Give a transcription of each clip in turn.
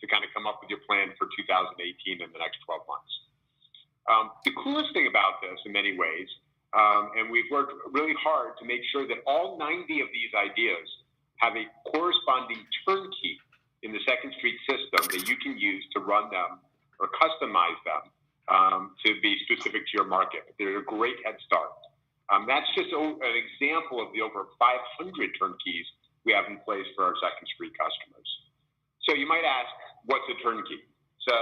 to kind of come up with your plan for 2018 in the next 12 months. The coolest thing about this in many ways, and we've worked really hard to make sure that all 90 of these ideas have a corresponding turnkey in the Second Street system that you can use to run them or customize them to be specific to your market. They're a great head start. That's just an example of the over 500 turnkeys we have in place for our Second Street customers. So you might ask, what's a turnkey? So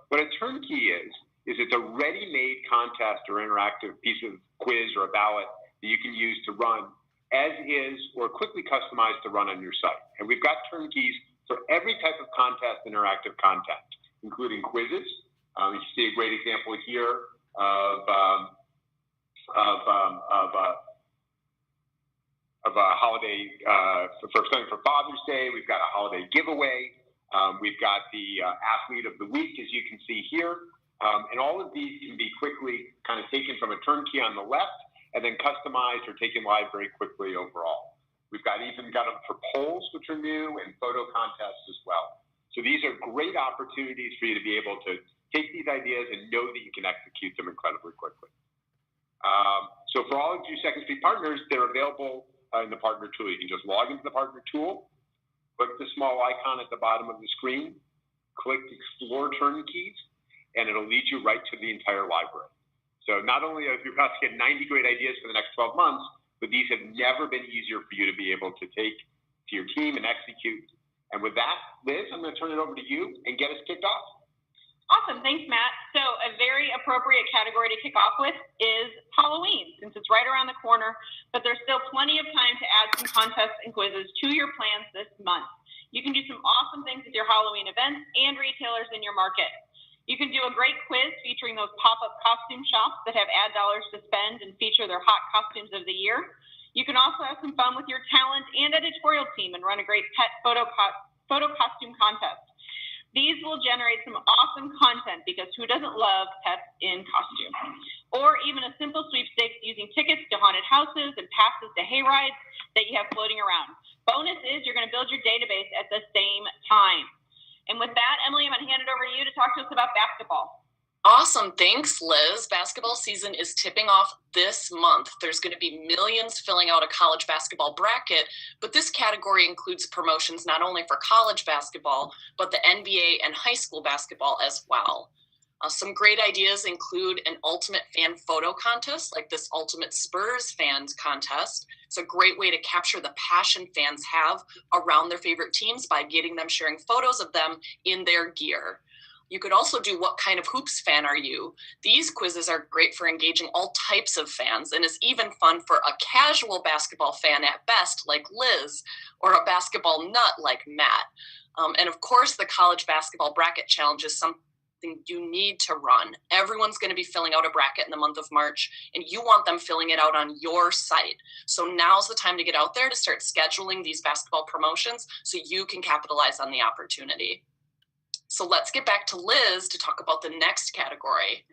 what a turnkey is it's a ready-made contest or interactive piece of quiz or a ballot that you can use to run as is or quickly customized to run on your site. And we've got turnkeys for every type of contest, interactive content, including quizzes. You see a great example here of a holiday for Father's Day. We've got a holiday giveaway. We've got the athlete of the week, as you can see here. And all of these can be quickly kind of taken from a turnkey on the left and then customized or taken live very quickly overall. We've even got them for polls, which are new, and photo contests as well. So these are great opportunities for you to be able to take these ideas and know that you can execute them incredibly quickly. So for all of you Second Street partners, they're available in the partner tool. You can just log into the partner tool, click the small icon at the bottom of the screen, click Explore Turnkeys, and it'll lead you right to the entire library. So not only are you about to get 90 great ideas for the next 12 months, but these have never been easier for you to be able to take to your team and execute. And with that, Liz, I'm going to turn it over to you and get us kicked off. Awesome. Thanks, Matt. So a very appropriate category to kick off with is Halloween, since it's right around the corner, but there's still plenty of time to add some contests and quizzes to your plans this month. You can do some awesome things with your Halloween events and retailers in your market. You can do a great quiz featuring those pop-up costume shops that have ad dollars to spend and feature their hot costumes of the year. You can also have some fun with your talent and editorial team and run a great pet photo costume contest. These will generate some awesome content because who doesn't love pets in costume? Or even a simple sweepstakes using tickets to haunted houses and passes to hayrides that you have floating around. Bonus is you're going to build your database at the same time. And with that, Emily, I'm going to hand it over to you to talk to us about basketball. Awesome. Thanks, Liz. Basketball season is tipping off this month. There's going to be millions filling out a college basketball bracket, but this category includes promotions not only for college basketball, but the NBA and high school basketball as well. Some great ideas include an ultimate fan photo contest, like this Ultimate Spurs fans contest. It's a great way to capture the passion fans have around their favorite teams by getting them sharing photos of them in their gear. You could also do What Kind of Hoops Fan Are You? These quizzes are great for engaging all types of fans and is even fun for a casual basketball fan at best, like Liz, or a basketball nut like Matt. And of course, the College Basketball Bracket Challenge is something you need to run. Everyone's going to be filling out a bracket in the month of March, and you want them filling it out on your site. So now's the time to get out there to start scheduling these basketball promotions so you can capitalize on the opportunity. So let's get back to Liz to talk about the next category.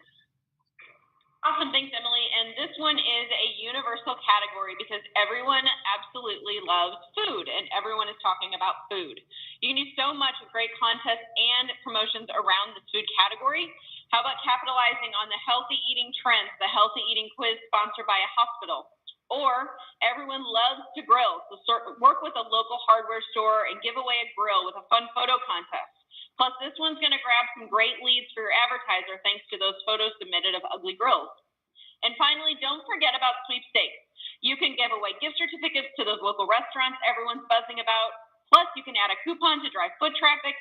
Awesome. Thanks, Emily. And this one is a universal category because everyone absolutely loves food and everyone is talking about food. You can do so much with great contests and promotions around this food category. How about capitalizing on the healthy eating trends, the healthy eating quiz sponsored by a hospital? Or everyone loves to grill, so work with a local hardware store and give away a grill with a fun photo contest. Plus, this one's going to grab some great leads for your advertiser thanks to those photos submitted of ugly grills. And finally, don't forget about sweepstakes. You can give away gift certificates to those local restaurants everyone's buzzing about. Plus, you can add a coupon to drive foot traffic,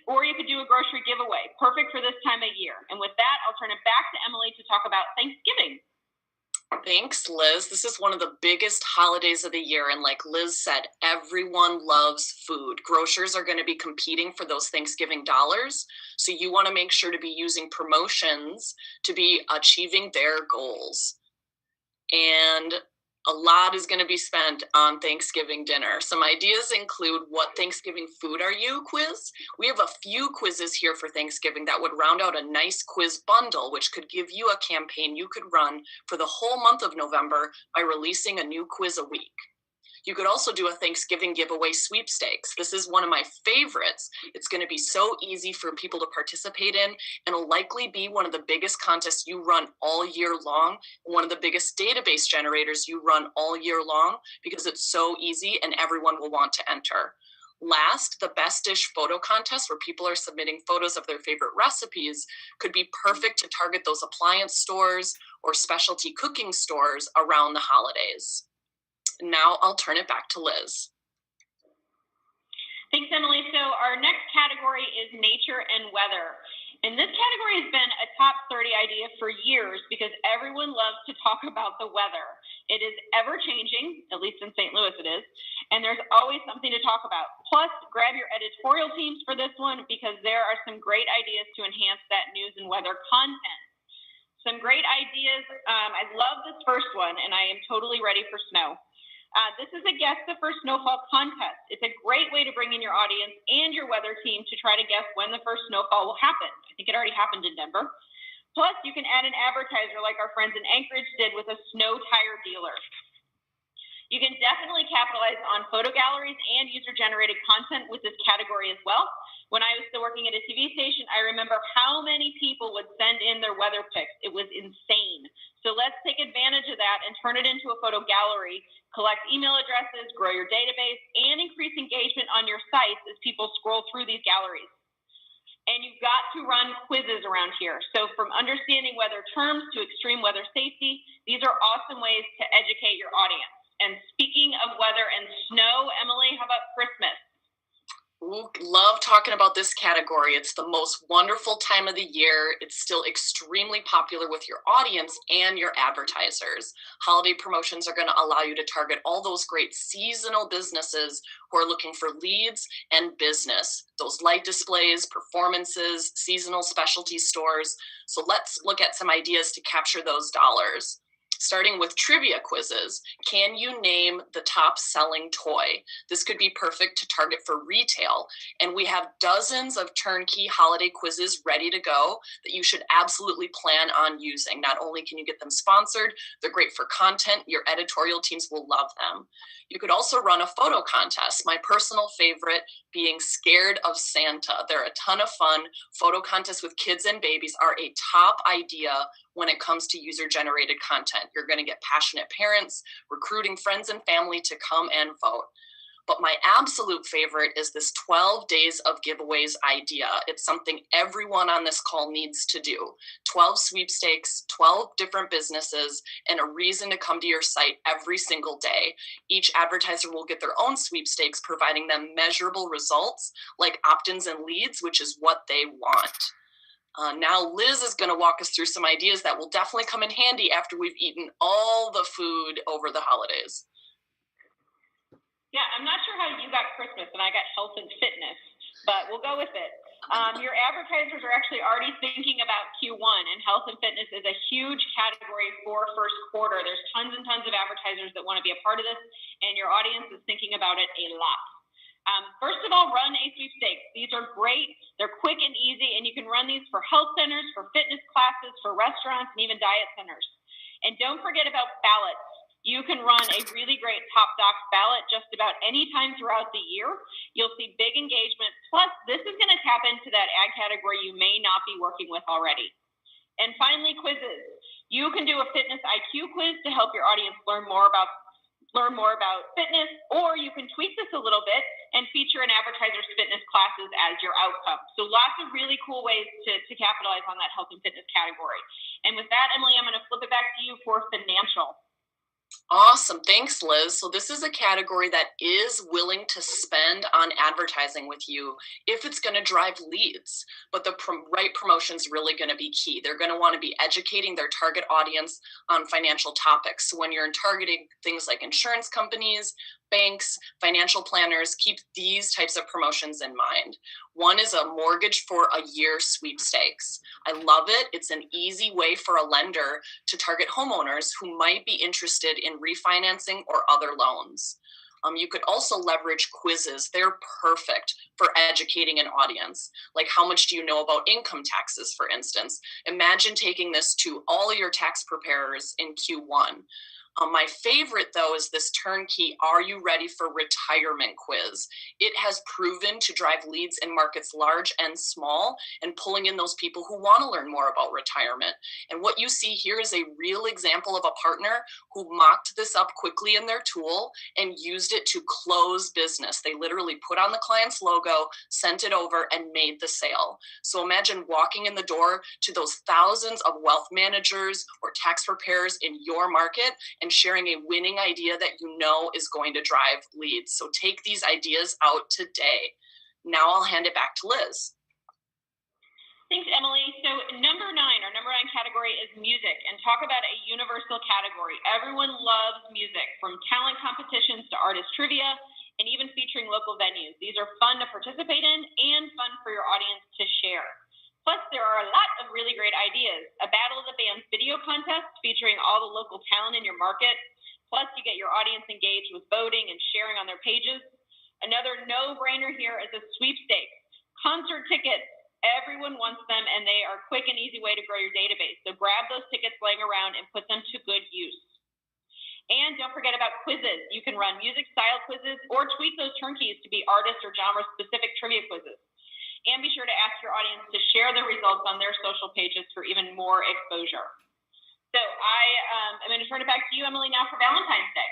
or you could do a grocery giveaway. Perfect for this time of year. And with that, I'll turn it back to Emily to talk about Thanksgiving. Thanks, Liz. This is one of the biggest holidays of the year. And like Liz said, everyone loves food. Grocers are going to be competing for those Thanksgiving dollars. So you want to make sure to be using promotions to be achieving their goals. And a lot is going to be spent on Thanksgiving dinner. Some ideas include What Thanksgiving Food Are You quiz. We have a few quizzes here for Thanksgiving that would round out a nice quiz bundle, which could give you a campaign you could run for the whole month of November by releasing a new quiz a week. You could also do a Thanksgiving giveaway sweepstakes. This is one of my favorites. It's going to be so easy for people to participate in, and will likely be one of the biggest contests you run all year long, one of the biggest database generators you run all year long, because it's so easy and everyone will want to enter. Last, the best dish photo contest, where people are submitting photos of their favorite recipes, could be perfect to target those appliance stores or specialty cooking stores around the holidays. Now I'll turn it back to Liz. Thanks, Emily. So our next category is nature and weather. And this category has been a top 30 idea for years because everyone loves to talk about the weather. It is ever changing, at least in St. Louis it is, and there's always something to talk about. Plus, grab your editorial teams for this one because there are some great ideas to enhance that news and weather content. Some great ideas. I love this first one, and I am totally ready for snow. This is a Guess the First Snowfall contest. It's a great way to bring in your audience and your weather team to try to guess when the first snowfall will happen. I think it already happened in Denver. Plus, you can add an advertiser like our friends in Anchorage did with a snow tire dealer. You can definitely capitalize on photo galleries and user-generated content with this category as well. When I was still working at a TV station, I remember how many people would send in their weather pics. It was insane. So let's take advantage of that and turn it into a photo gallery, collect email addresses, grow your database, and increase engagement on your sites as people scroll through these galleries. And you've got to run quizzes around here. So from understanding weather terms to extreme weather safety, these are awesome ways to educate your audience. And speaking of weather and snow, Emily, how about Christmas? Ooh, love talking about this category. It's the most wonderful time of the year. It's still extremely popular with your audience and your advertisers. Holiday promotions are going to allow you to target all those great seasonal businesses who are looking for leads and business, those light displays, performances, seasonal specialty stores. So let's look at some ideas to capture those dollars. Starting with trivia quizzes, can you name the top selling toy? This could be perfect to target for retail. And we have dozens of turnkey holiday quizzes ready to go that you should absolutely plan on using. Not only can you get them sponsored, they're great for content. Your editorial teams will love them. You could also run a photo contest. My personal favorite being Scared of Santa. They're a ton of fun. Photo contests with kids and babies are a top idea when it comes to user-generated content. You're going to get passionate parents, recruiting friends and family to come and vote. But my absolute favorite is this 12 days of giveaways idea. It's something everyone on this call needs to do. 12 sweepstakes, 12 different businesses, and a reason to come to your site every single day. Each advertiser will get their own sweepstakes, providing them measurable results like opt-ins and leads, which is what they want. Now Liz is going to walk us through some ideas that will definitely come in handy after we've eaten all the food over the holidays. Yeah, I'm not sure how you got Christmas and I got health and fitness, but we'll go with it. Your advertisers are actually already thinking about Q1, and health and fitness is a huge category for first quarter. There's tons and tons of advertisers that want to be a part of this, and your audience is thinking about it a lot. First of all, run a sweepstakes. These are great. They're quick and easy, and you can run these for health centers, for fitness classes, for restaurants, and even diet centers. And don't forget about ballots. You can run a really great Top Docs ballot just about any time throughout the year. You'll see big engagement. Plus, this is going to tap into that ad category you may not be working with already. And finally, quizzes. You can do a fitness IQ quiz to help your audience learn more about fitness, or you can tweak this a little bit and feature an advertiser's fitness classes as your outcome. So lots of really cool ways to capitalize on that health and fitness category. And with that, Emily, I'm going to flip it back to you for financial. Awesome. Thanks, Liz. So this is a category that is willing to spend on advertising with you if it's going to drive leads. But the right promotion is really going to be key. They're going to want to be educating their target audience on financial topics. So when you're targeting things like insurance companies, banks, financial planners, keep these types of promotions in mind. One is a mortgage for a year sweepstakes. I love it. It's an easy way for a lender to target homeowners who might be interested in refinancing or other loans. You could also leverage quizzes. They're perfect for educating an audience. Like, how much do you know about income taxes, for instance? Imagine taking this to all your tax preparers in Q1. My favorite, though, is this turnkey Are You Ready for Retirement quiz. It has proven to drive leads in markets large and small and pulling in those people who want to learn more about retirement. And what you see here is a real example of a partner who mocked this up quickly in their tool and used it to close business. They literally put on the client's logo, sent it over, and made the sale. So imagine walking in the door to those thousands of wealth managers or tax preparers in your market and sharing a winning idea that you know is going to drive leads. So take these ideas out today. Now I'll hand it back to Liz. Thanks, Emily. So our number 9 category is music, and talk about a universal category. Everyone loves music, from talent competitions to artist trivia, and even featuring local venues. These are fun to participate in and fun for your audience to share. Plus, there are a lot of really great ideas. A Battle of the Bands video contest featuring all the local talent in your market. Plus, you get your audience engaged with voting and sharing on their pages. Another no-brainer here is a sweepstakes. Concert tickets. Everyone wants them, and they are a quick and easy way to grow your database. So grab those tickets laying around and put them to good use. And don't forget about quizzes. You can run music-style quizzes or tweak those turnkeys to be artist or genre-specific trivia quizzes. And be sure to ask your audience to share the results on their social pages for even more exposure. So I'm going to turn it back to you, Emily, now for Valentine's Day.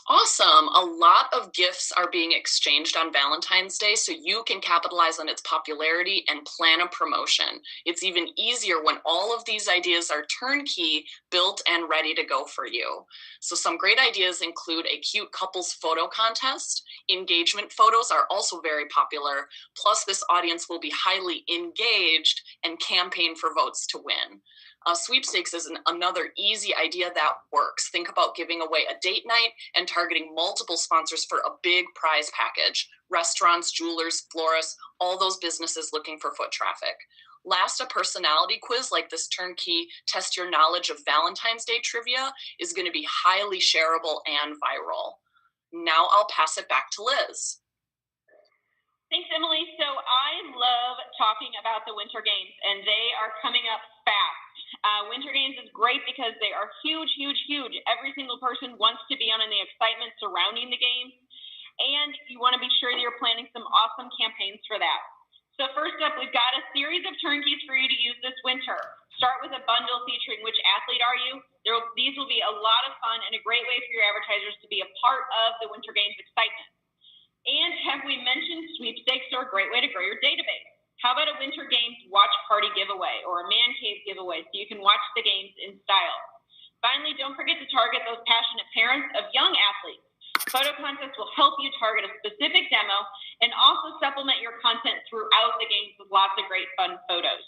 Awesome. A lot of gifts are being exchanged on Valentine's Day, so you can capitalize on its popularity and plan a promotion. It's even easier when all of these ideas are turnkey, built, and ready to go for you. So some great ideas include a cute couples photo contest. Engagement photos are also very popular. Plus, this audience will be highly engaged and campaign for votes to win. Sweepstakes is another easy idea that works. Think about giving away a date night and targeting multiple sponsors for a big prize package. Restaurants, jewelers, florists, all those businesses looking for foot traffic. Last, a personality quiz like this turnkey Test Your Knowledge of Valentine's Day trivia is going to be highly shareable and viral. Now I'll pass it back to Liz. Thanks, Emily. So I love talking about the Winter Games, and they are coming up fast. Winter Games is great because they are huge, huge, huge. Every single person wants to be on in the excitement surrounding the games, and you want to be sure that you're planning some awesome campaigns for that. So first up, we've got a series of turnkeys for you to use this winter. Start with a bundle featuring Which Athlete Are You? These will be a lot of fun and a great way for your advertisers to be a part of the Winter Games excitement. And have we mentioned sweepstakes are a great way to grow your database? How about a Winter Games watch party giveaway or a man cave giveaway so you can watch the games in style? Finally, don't forget to target those passionate parents of young athletes. Photo contests will help you target a specific demo and also supplement your content throughout the games with lots of great fun photos.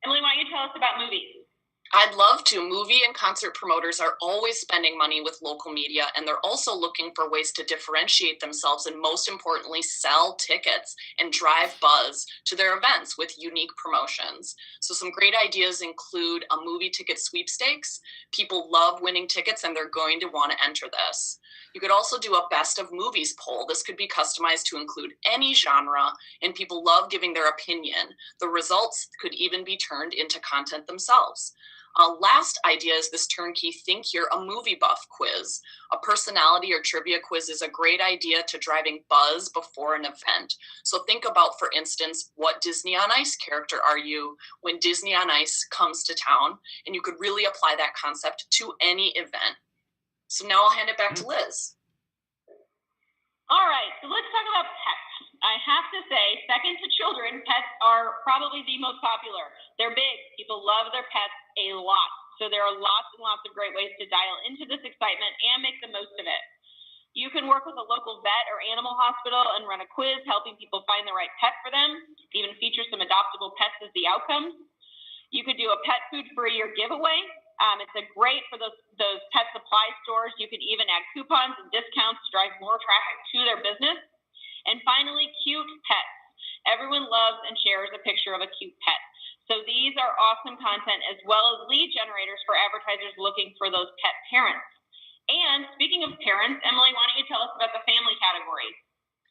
Emily, why don't you tell us about movies? I'd love to. Movie and concert promoters are always spending money with local media, and they're also looking for ways to differentiate themselves and, most importantly, sell tickets and drive buzz to their events with unique promotions. So some great ideas include a movie ticket sweepstakes. People love winning tickets, and they're going to want to enter this. You could also do a best of movies poll. This could be customized to include any genre, and people love giving their opinion. The results could even be turned into content themselves. Last idea is this turnkey Think You're a Movie Buff quiz. A personality or trivia quiz is a great idea to driving buzz before an event. So think about, for instance, what Disney on Ice character are you when Disney on Ice comes to town? And you could really apply that concept to any event. So now I'll hand it back to Liz. All right, so let's talk about pets. I have to say, second to children, pets are probably the most popular. They're big. People love their pets a lot. So there are lots and lots of great ways to dial into this excitement and make the most of it. You can work with a local vet or animal hospital and run a quiz helping people find the right pet for them. Even feature some adoptable pets as the outcomes. You could do a pet food for a year giveaway. It's great for those pet supply stores. You can even add coupons and discounts to drive more traffic to their business. And finally, cute pets. Everyone loves and shares a picture of a cute pet. So these are awesome content as well as lead generators for advertisers looking for those pet parents. And speaking of parents, Emily, why don't you tell us about the family category?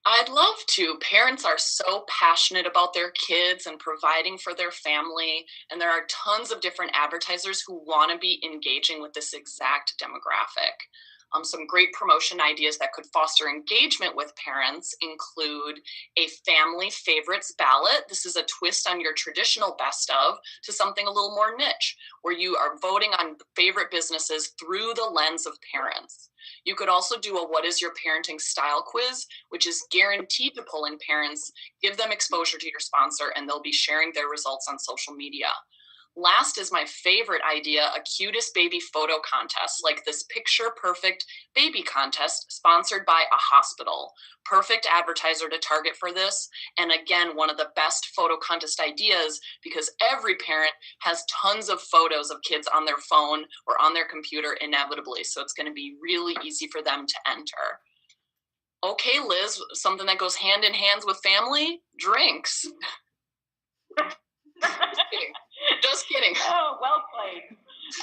I'd love to. Parents are so passionate about their kids and providing for their family, and there are tons of different advertisers who want to be engaging with this exact demographic. Some great promotion ideas that could foster engagement with parents include a family favorites ballot. This is a twist on your traditional best of to something a little more niche, where you are voting on favorite businesses through the lens of parents. You could also do a what is your parenting style quiz, which is guaranteed to pull in parents, give them exposure to your sponsor, and they'll be sharing their results on social media. Last is my favorite idea, a cutest baby photo contest, like this picture perfect baby contest sponsored by a hospital. Perfect advertiser to target for this. And again, one of the best photo contest ideas because every parent has tons of photos of kids on their phone or on their computer inevitably. So it's going to be really easy for them to enter. Okay, Liz, something that goes hand in hand with family, drinks. Just kidding. Oh, well played.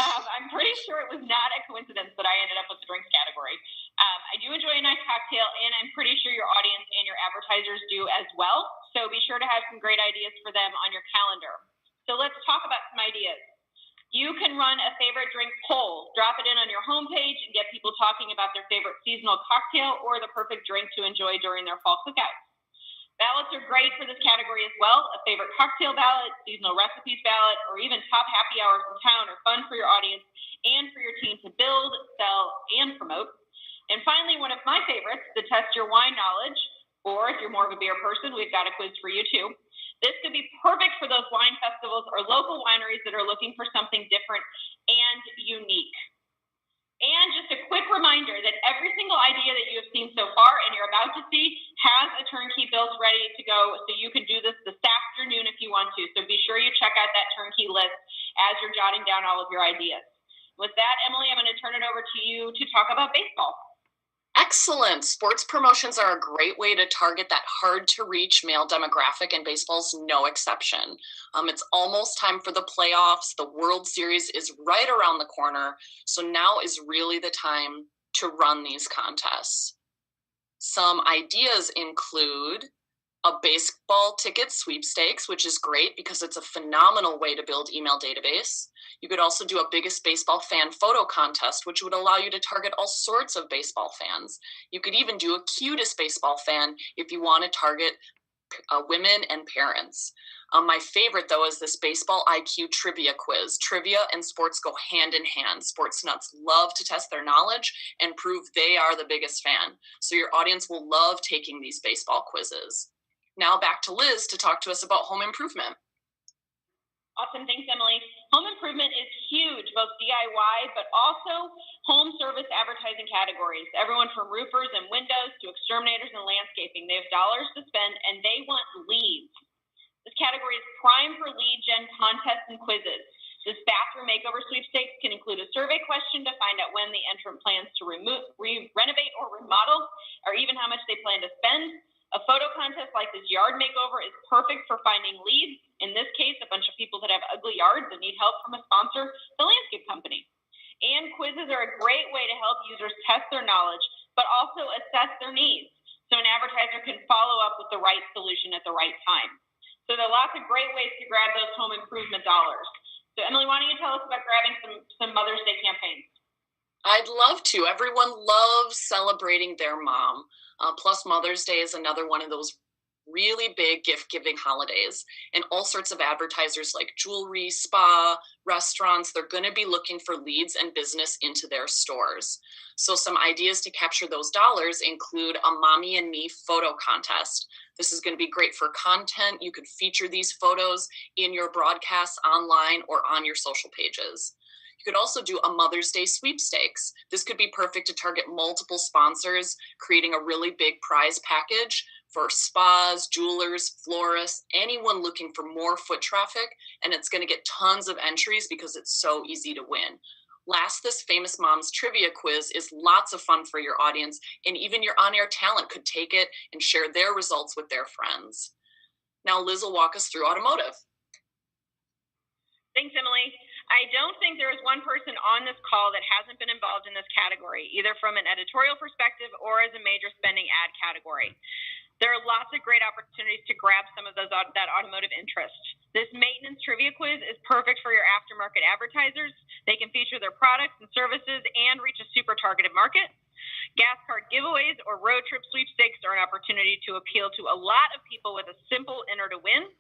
I'm pretty sure it was not a coincidence that I ended up with the drinks category. I do enjoy a nice cocktail, and I'm pretty sure your audience and your advertisers do as well. So be sure to have some great ideas for them on your calendar. So let's talk about some ideas. You can run a favorite drink poll, drop it in on your homepage, and get people talking about their favorite seasonal cocktail or the perfect drink to enjoy during their fall cookouts. Ballots are great for this category as well. A favorite cocktail ballot, seasonal recipes ballot, or even top happy hours in town are fun for your audience and for your team to build, sell, and promote. And finally, one of my favorites, the test your wine knowledge, or if you're more of a beer person, we've got a quiz for you too. This could be perfect for those wine festivals or local wineries that are looking for something different and unique. And just a quick reminder that every single idea that you have seen so far and you're about to see has a turnkey built ready to go, so you can do this afternoon if you want to. So be sure you check out that turnkey list as you're jotting down all of your ideas. With that, Emily, I'm going to turn it over to you to talk about baseball. Excellent. Sports promotions are a great way to target that hard-to-reach male demographic, and baseball's no exception. It's almost time for the playoffs. The World Series is right around the corner, so now is really the time to run these contests. Some ideas include a baseball ticket sweepstakes, which is great because it's a phenomenal way to build email database. You could also do a biggest baseball fan photo contest, which would allow you to target all sorts of baseball fans. You could even do a cutest baseball fan if you want to target women and parents. My favorite, though, is this baseball IQ trivia quiz. Trivia and sports go hand in hand. Sports nuts love to test their knowledge and prove they are the biggest fan. So your audience will love taking these baseball quizzes. Now back to Liz to talk to us about home improvement. Awesome. Thanks, Emily. Home improvement is huge, both DIY, but also home service advertising categories. Everyone from roofers and windows to exterminators and landscaping. They have dollars to spend, and they want leads. This category is prime for lead gen contests and quizzes. This bathroom makeover sweepstakes can include a survey question to find out when the entrant plans to renovate or remodel, or even how much they plan to spend. A photo contest like this yard makeover is perfect for finding leads. In this case, a bunch of people that have ugly yards and need help from a sponsor, the landscape company. And quizzes are a great way to help users test their knowledge, but also assess their needs, so an advertiser can follow up with the right solution at the right time. So there are lots of great ways to grab those home improvement dollars. So Emily, why don't you tell us about grabbing some Mother's Day campaigns? I'd love to. Everyone loves celebrating their mom. Plus, Mother's Day is another one of those really big gift-giving holidays. And all sorts of advertisers like jewelry, spa, restaurants, they're going to be looking for leads and business into their stores. So some ideas to capture those dollars include a Mommy and Me photo contest. This is going to be great for content. You could feature these photos in your broadcasts online or on your social pages. You could also do a Mother's Day sweepstakes. This could be perfect to target multiple sponsors, creating a really big prize package for spas, jewelers, florists, anyone looking for more foot traffic, and it's going to get tons of entries because it's so easy to win. Last, this Famous Moms trivia quiz is lots of fun for your audience, and even your on-air talent could take it and share their results with their friends. Now Liz will walk us through automotive. Thanks, Emily. I don't think there is one person on this call that hasn't been involved in this category, either from an editorial perspective or as a major spending ad category. There are lots of great opportunities to grab some of that automotive interest. This maintenance trivia quiz is perfect for your aftermarket advertisers. They can feature their products and services and reach a super targeted market. Gas card giveaways or road trip sweepstakes are an opportunity to appeal to a lot of people with a simple enter to win.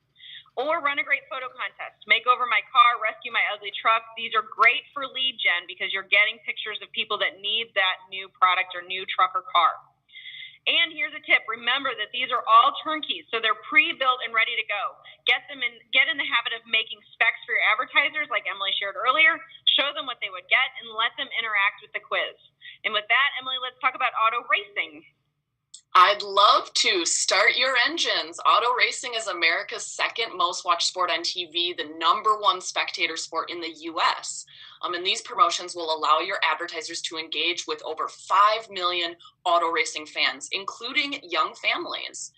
Or run a great photo contest. Make over my car, rescue my ugly truck. These are great for lead gen because you're getting pictures of people that need that new product or new truck or car. And here's a tip. Remember that these are all turnkeys, so they're pre-built and ready to go. Get in the habit of making specs for your advertisers, like Emily shared earlier. Show them what they would get and let them interact with the quiz. And with that, Emily, let's talk about auto racing. I'd love to. Start your engines. Auto racing is America's second most watched sport on TV, the #1 spectator sport in the US. And these promotions will allow your advertisers to engage with over 5 million auto racing fans, including young families.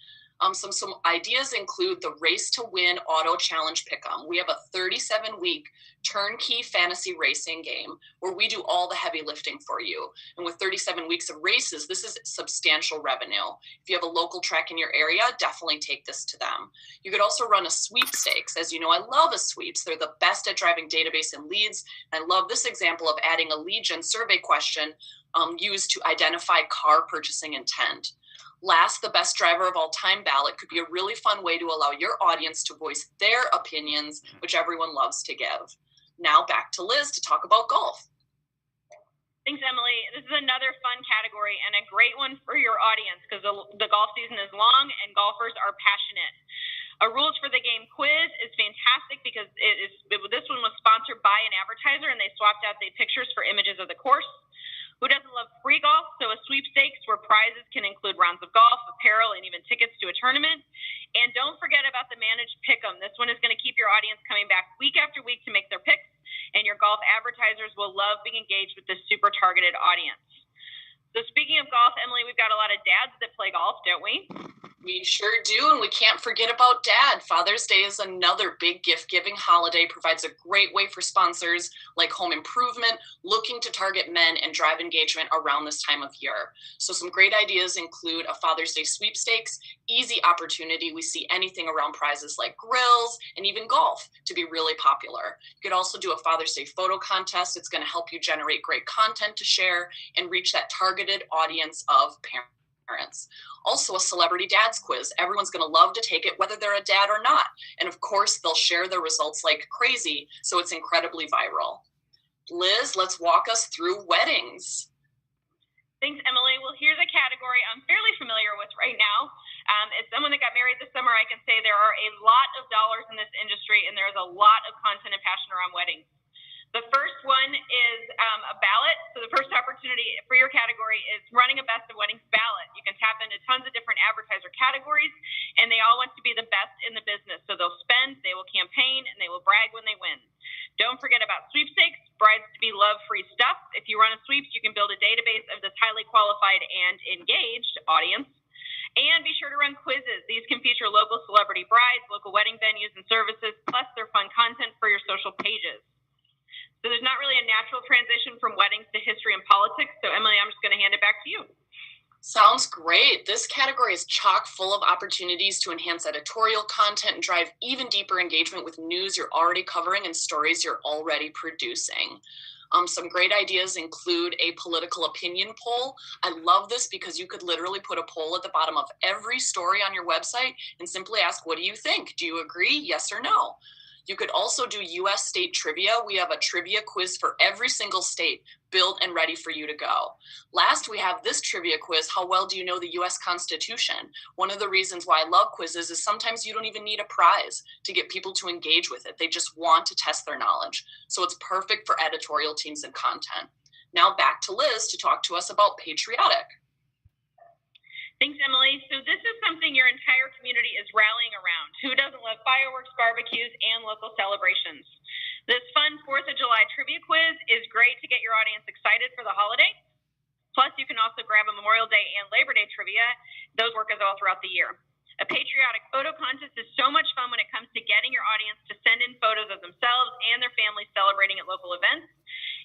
Some ideas include the Race to Win Auto Challenge Pick'em. We have a 37-week turnkey fantasy racing game where we do all the heavy lifting for you. And with 37 weeks of races, this is substantial revenue. If you have a local track in your area, definitely take this to them. You could also run a sweepstakes. As you know, I love a sweeps. They're the best at driving database and leads. I love this example of adding a lead gen survey question used to identify car purchasing intent. Last, the best driver of all time ballot could be a really fun way to allow your audience to voice their opinions, which everyone loves to give. Now back to Liz to talk about golf. Thanks, Emily. This is another fun category and a great one for your audience because the golf season is long and golfers are passionate. A rules for the game quiz is fantastic because this one was sponsored by an advertiser and they swapped out the pictures for images of the course. Who doesn't love free golf? So a sweepstakes where prizes can include rounds of golf, apparel, and even tickets to a tournament. And don't forget about the managed pick'em. This one is going to keep your audience coming back week after week to make their picks, and your golf advertisers will love being engaged with this super targeted audience. So speaking of golf, Emily, we've got a lot of dads that play golf, don't we? We sure do, and we can't forget about Dad. Father's Day is another big gift-giving holiday, provides a great way for sponsors like Home Improvement looking to target men and drive engagement around this time of year. So some great ideas include a Father's Day sweepstakes, easy opportunity. We see anything around prizes like grills and even golf to be really popular. You could also do a Father's Day photo contest. It's going to help you generate great content to share and reach that targeted audience of parents. Also, a celebrity dads quiz. Everyone's going to love to take it, whether they're a dad or not. And of course, they'll share their results like crazy, so it's incredibly viral. Liz, let's walk us through weddings. Thanks, Emily. Well, here's a category I'm fairly familiar with right now. As someone that got married this summer, I can say there are a lot of dollars in this industry, and there's a lot of content and passion around weddings. The first one is a ballot. So the first opportunity for your category is running a Best of Weddings ballot. You can tap into tons of different advertiser categories, and they all want to be the best in the business. So they'll spend, they will campaign, and they will brag when they win. Don't forget about sweepstakes. Brides-to-be love free stuff. If you run a sweeps, you can build a database of this highly qualified and engaged audience. And be sure to run quizzes. These can feature local celebrity brides, local wedding venues and services, plus their fun content for your social pages. So there's not really a natural transition from weddings to history and politics. So Emily, I'm just going to hand it back to you. Sounds great. This category is chock full of opportunities to enhance editorial content and drive even deeper engagement with news you're already covering and stories you're already producing. Some great ideas include a political opinion poll. I love this because you could literally put a poll at the bottom of every story on your website and simply ask, what do you think? Do you agree? Yes or no? You could also do U.S. state trivia. We have a trivia quiz for every single state built and ready for you to go. Last, we have this trivia quiz. How well do you know the U.S. Constitution? One of the reasons why I love quizzes is sometimes you don't even need a prize to get people to engage with it. They just want to test their knowledge. So it's perfect for editorial teams and content. Now back to Liz to talk to us about patriotic. Thanks, Emily. So this is something your entire community is rallying around. Who doesn't love fireworks, barbecues, and local celebrations? This fun 4th of July trivia quiz is great to get your audience excited for the holiday. Plus, you can also grab a Memorial Day and Labor Day trivia. Those work all throughout the year. A patriotic photo contest is so much fun when it comes to getting your audience to send in photos of themselves and their families celebrating at local local events.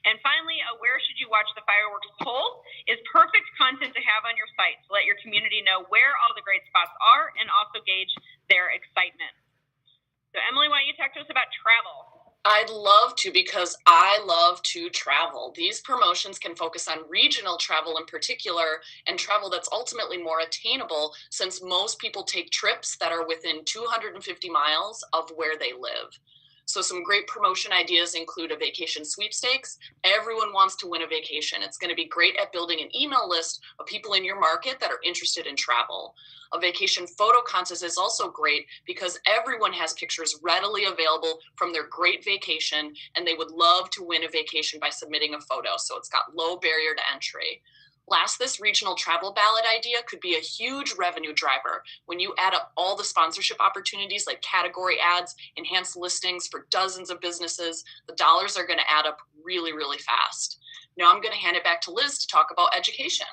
And finally, where should you watch the fireworks poll is perfect content to have on your site to let your community know where all the great spots are and also gauge their excitement. So Emily, why don't you talk to us about travel? I'd love to, because I love to travel. These promotions can focus on regional travel in particular, and travel that's ultimately more attainable, since most people take trips that are within 250 miles of where they live. So some great promotion ideas include a vacation sweepstakes. Everyone wants to win a vacation. It's going to be great at building an email list of people in your market that are interested in travel. A vacation photo contest is also great because everyone has pictures readily available from their great vacation, and they would love to win a vacation by submitting a photo. So it's got low barrier to entry. Last, this regional travel ballot idea could be a huge revenue driver. When you add up all the sponsorship opportunities like category ads, enhanced listings for dozens of businesses, the dollars are going to add up really, really fast. Now I'm going to hand it back to Liz to talk about education.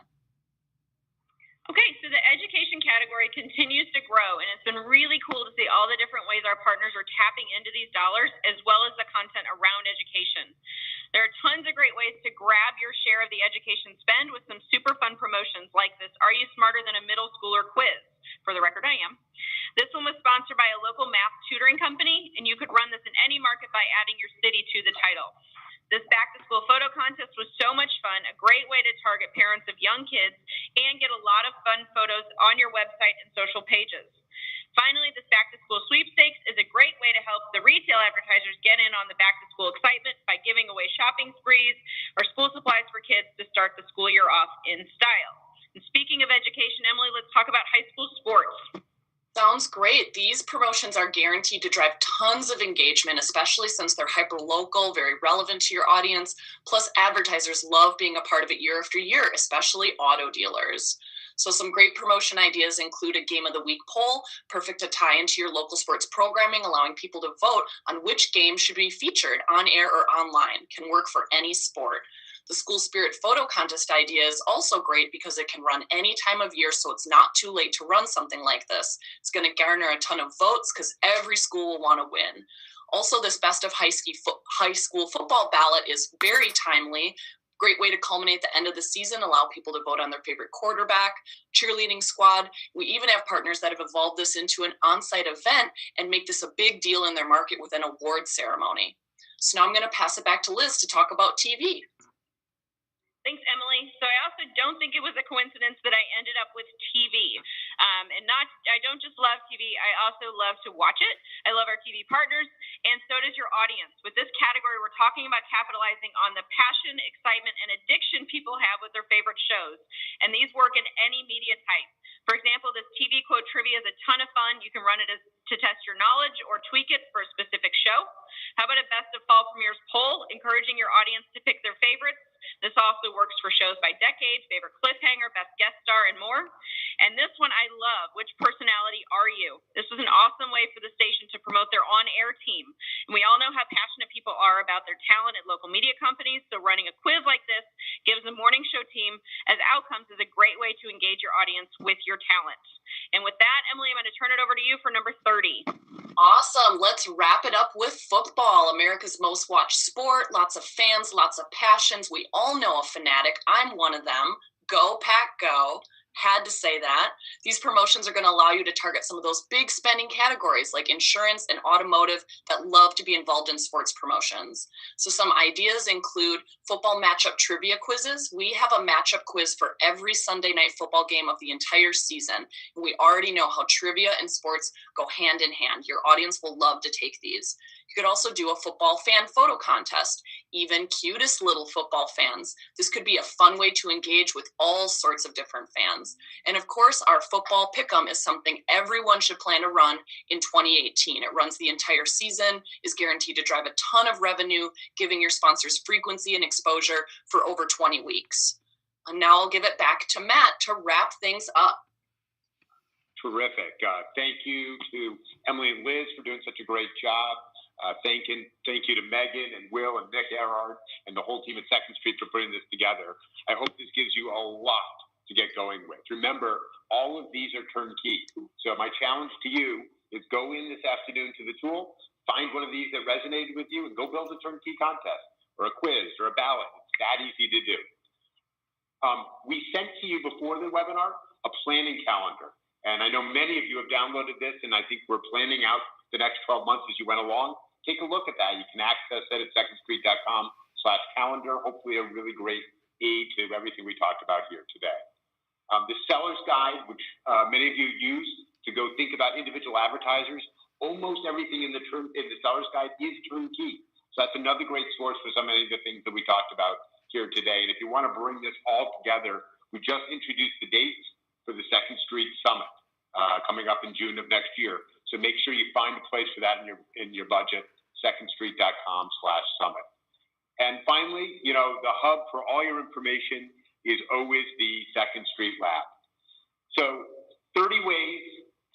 Okay, so the education category continues to grow, and it's been really cool to see all the different ways our partners are tapping into these dollars, as well as the content around education. There are tons of great ways to grab your share of the education spend with some super fun promotions like this Are You Smarter Than a Middle Schooler quiz? For the record, I am. This one was sponsored by a local math tutoring company, and you could run this in any market by adding your city to the title. This back-to-school photo contest was so much fun, a great way to target parents of young kids and get a lot of fun photos on your website and social pages. Finally, this back-to-school sweepstakes is a great way to help the retail advertisers get in on the back-to-school excitement by giving away shopping sprees or school supplies for kids to start the school year off in style. And speaking of education, Emily, let's talk about high school sports. Sounds great. These promotions are guaranteed to drive tons of engagement, especially since they're hyper-local, very relevant to your audience. Plus, advertisers love being a part of it year after year, especially auto dealers. So some great promotion ideas include a Game of the Week poll, perfect to tie into your local sports programming, allowing people to vote on which game should be featured on air or online. Can work for any sport. The school spirit photo contest idea is also great because it can run any time of year, so it's not too late to run something like this. It's going to garner a ton of votes because every school will want to win. Also, this best of high school football ballot is very timely. Great way to culminate the end of the season, allow people to vote on their favorite quarterback, cheerleading squad. We even have partners that have evolved this into an on-site event and make this a big deal in their market with an award ceremony. So now I'm going to pass it back to Liz to talk about TV. Thanks, Emily. So I also don't think it was a coincidence that I ended up with TV. I don't just love TV, I also love to watch it. I love our TV partners, and so does your audience. With this category, we're talking about capitalizing on the passion, excitement, and addiction people have with their favorite shows. And these work in any media type. For example, this TV quote trivia is a ton of fun. You can run it to test your knowledge or tweak it for a specific show. How about a best of fall premieres poll, encouraging your audience to pick their favorites? This also works for shows by decade, favorite cliffhanger, best guest star, and more. And this one I love. Which personality are you? This was an awesome way for the station to promote their on-air team. And we all know how passionate people are about their talent at local media companies, so running a quiz like this gives the morning show team as outcomes is a great way to engage your audience with your talent. And with that, Emily, I'm going to turn it over to you for number 30. Awesome. Let's wrap it up with football, America's most watched sport. Lots of fans, lots of passions. We all know a fanatic. I'm one of them. Go Pack Go. Had to say that. These promotions are going to allow you to target some of those big spending categories like insurance and automotive that love to be involved in sports promotions. So some ideas include football matchup trivia quizzes. We have a matchup quiz for every Sunday night football game of the entire season. And we already know how trivia and sports go hand in hand. Your audience will love to take these. You could also do a football fan photo contest, even cutest little football fans. This could be a fun way to engage with all sorts of different fans. And of course, our football pick'em is something everyone should plan to run in 2018. It runs the entire season, is guaranteed to drive a ton of revenue, giving your sponsors frequency and exposure for over 20 weeks. And now I'll give it back to Matt to wrap things up. Terrific. Thank you to Emily and Liz for doing such a great job. Thank you to Megan and Will and Nick Earhart and the whole team at Second Street for putting this together. I hope this gives you a lot to get going with. Remember, all of these are turnkey. So my challenge to you is go in this afternoon to the tool, find one of these that resonated with you, and go build a turnkey contest. or a quiz or a ballot. It's that easy to do. We sent to you before the webinar a planning calendar. And I know many of you have downloaded this, and I think we're planning out the next 12 months as you went along. Take a look at that. You can access it at secondstreet.com/calendar. Hopefully a really great aid to everything we talked about here today. The seller's guide, which many of you use to go think about individual advertisers, almost everything in the seller's guide is turnkey. So that's another great source for so many of the things that we talked about here today. And if you want to bring this all together, we just introduced the dates for the Second Street Summit coming up in June of next year. So make sure you find a place for that in your budget, secondstreet.com/summit. And finally, you know, the hub for all your information is always the Second Street Lab. So 30 ways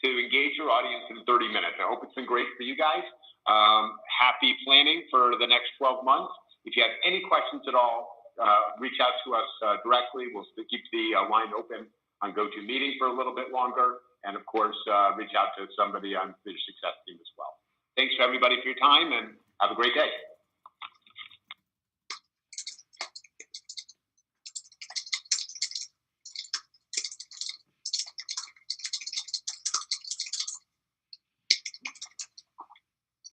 to engage your audience in 30 minutes. I hope it's been great for you guys. Happy planning for the next 12 months. If you have any questions at all, reach out to us directly. We'll keep the line open on GoToMeeting for a little bit longer. And of course, reach out to somebody on the success team as well. Thanks to everybody for your time and have a great day.